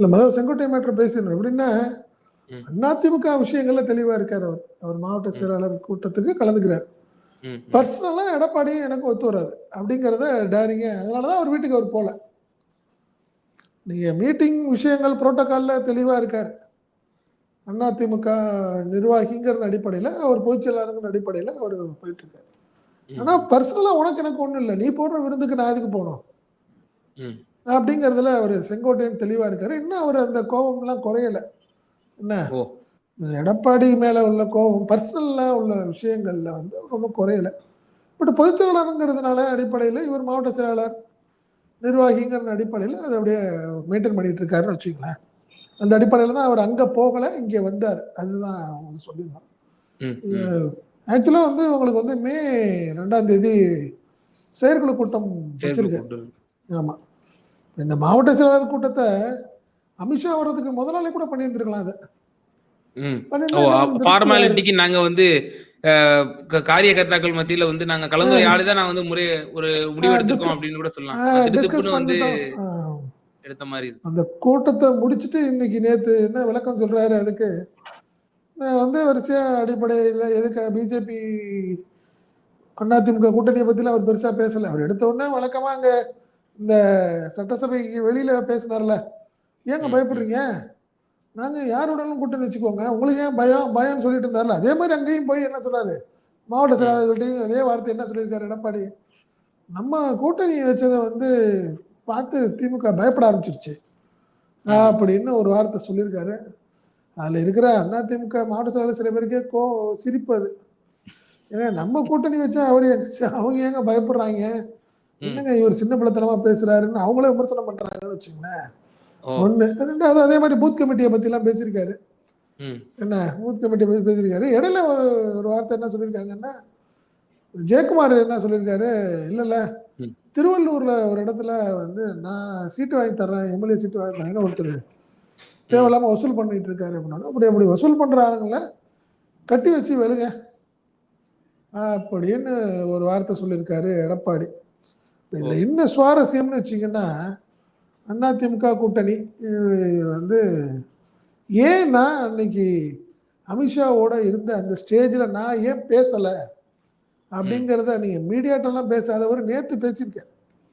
இல்ல முதல்ல செங்கோட்டை மேட்டர் பேசிடணும். எப்படின்னா ம். அதிமுக விஷயங்கள்ல தெளிவா இருக்காரு அவர். அவர் மாவட்ட செயலாளர் கூட்டத்துக்கு கலந்துக்கிறார். பர்சனலா எடப்பாடியும் எனக்கு ஒத்து வராது அப்படிங்கிறத டேரிங்க. அதனாலதான் அவர் வீட்டுக்கு அவர் போல. நீங்க மீட்டிங் விஷயங்கள் புரோட்டோகால்ல தெளிவா இருக்காரு. அதிமுக நிர்வாகிங்கிற அடிப்படையில் அவர் பொதுச் செயலாளர் அடிப்படையில் அவர் போயிட்டு இருக்காரு. ஆனா பர்சனலா உனக்கு எனக்கு ஒண்ணும் இல்லை, நீ போடுற விருந்துக்கு நான் எதுக்கு போனோம் அப்படிங்கறதுல அவர் செங்கோட்டையன் தெளிவா இருக்காரு. இன்னும் அவர் அந்த கோபம் எல்லாம் குறையல. என்ன எடப்பாடி மேல உள்ள கோபம் பர்சனலா உள்ள விஷயங்கள்ல வந்து ரொம்ப குறையல. பட் பொதுச் செயலாளருங்கிறதுனால அடிப்படையில் இவர் மாவட்ட செயலாளர் நிர்வாகிங்கிற அடிப்படையில் அதை அப்படியே மெயின்டைன் பண்ணிட்டு இருக்காருன்னு வச்சுங்களேன். அந்த அடிப்படையில் தான் அவர் அங்க போகல, இங்க வந்தார். அதுதான் சொல்லிடலாம். ஆக்சுவலா வந்து உங்களுக்கு வந்து மே 2ஆம் தேதி செயற்குழு கூட்டம் வச்சிருக்காரு. ஆமா, இந்த மாவட்ட செயலாளர் கூட்டத்தை அமித்ஷா வர்றதுக்கு முதலாளி கூட பண்ணியிருந்திருக்கலாம். அதை ஃபார்மாலிட்டிக்கு நாங்க வந்து காரியகர்த்தாக்கள் மத்தியில வந்து நாங்க கலந்துரையாடி தான் நான் வந்து ஒரு முடிவு எடுத்திருக்கோம் அப்படின்னு கூட சொல்லலாம். வந்து எடுத்த மாதிரி அந்த கூட்டத்தை முடிச்சுட்டு இன்னைக்கு நேத்து என்ன விளக்கம் சொல்றாரு, அதுக்கு வந்து வரிசையா அடிப்படையில் எதுக்கு பிஜேபி அதிமுக கூட்டணியை பத்திலாம் அவர் பெருசா பேசல. அவர் எடுத்த உடனே வழக்கமா அங்க இந்த சட்டசபைக்கு வெளியில பேசினார்ல, ஏங்க பயப்படுறீங்க, நாங்க யாரோடலும் கூட்டணி வச்சுக்கோங்க, உங்களுக்கு ஏன் பயம்னு சொல்லிட்டு இருந்தார்ல, அதே மாதிரி அங்கேயும் போய் என்ன சொல்றாரு, மாவட்ட செயலாளர்கள்ட்டையும் அதே வார்த்தை என்ன சொல்லியிருக்காரு எடப்பாடி, நம்ம கூட்டணி வச்சதை வந்து பார்த்து திமுக பயப்பட ஆரம்பிச்சிருச்சு அப்படின்னு ஒரு வார்த்தை சொல்லியிருக்காரு. அதுல இருக்கிற அதிமுக மாவட்ட செயலாளர் சில பேருக்கே சிரிப்பு. அது ஏன்னா நம்ம கூட்டணி வச்சா அவங்க ஏங்க பயப்படுறாங்க, என்னங்க இவர் சின்ன பிள்ளைத்தனமா பேசுறாருன்னு அவங்களே விமர்சனம் பண்றாங்கன்னு வச்சுங்களேன். ஒண்ணு. ரெண்டாவது அதே மாதிரி பூத் கமிட்டியை பத்தி எல்லாம் பேசியிருக்காரு. என்ன பூத் கமிட்டியை பத்தி பேசியிருக்காரு. இடையில ஒரு வார்த்தை என்ன சொல்லியிருக்காங்கன்னா, ஜெயக்குமார் என்ன சொல்லியிருக்காரு, இல்ல திருவள்ளூர்ல ஒரு இடத்துல வந்து நான் சீட்டு வாங்கி தர்றேன், எம்எல்ஏ சீட்டு வாங்கி தரேன்னு ஒருத்தர் தேவையில்லாம வசூல் பண்ணிட்டு இருக்காரு அப்படின்னா, அப்படி வசூல் பண்ற ஆளுங்களை கட்டி வச்சு வெளுங்க அப்படின்னு ஒரு வார்த்தை சொல்லியிருக்காரு எடப்பாடி. இதுல என்ன சுவாரஸ்யம்னு வச்சீங்கன்னா, அதிமுக கூட்டணி வந்து ஏன்னா அன்னைக்கு அமித்ஷாவோட இருந்த அந்த ஸ்டேஜில் நான் ஏன் பேசலை அப்படிங்கிறத நீங்கள் மீடியாட்டெல்லாம் பேசாதவர் நேற்று பேசியிருக்கேன்.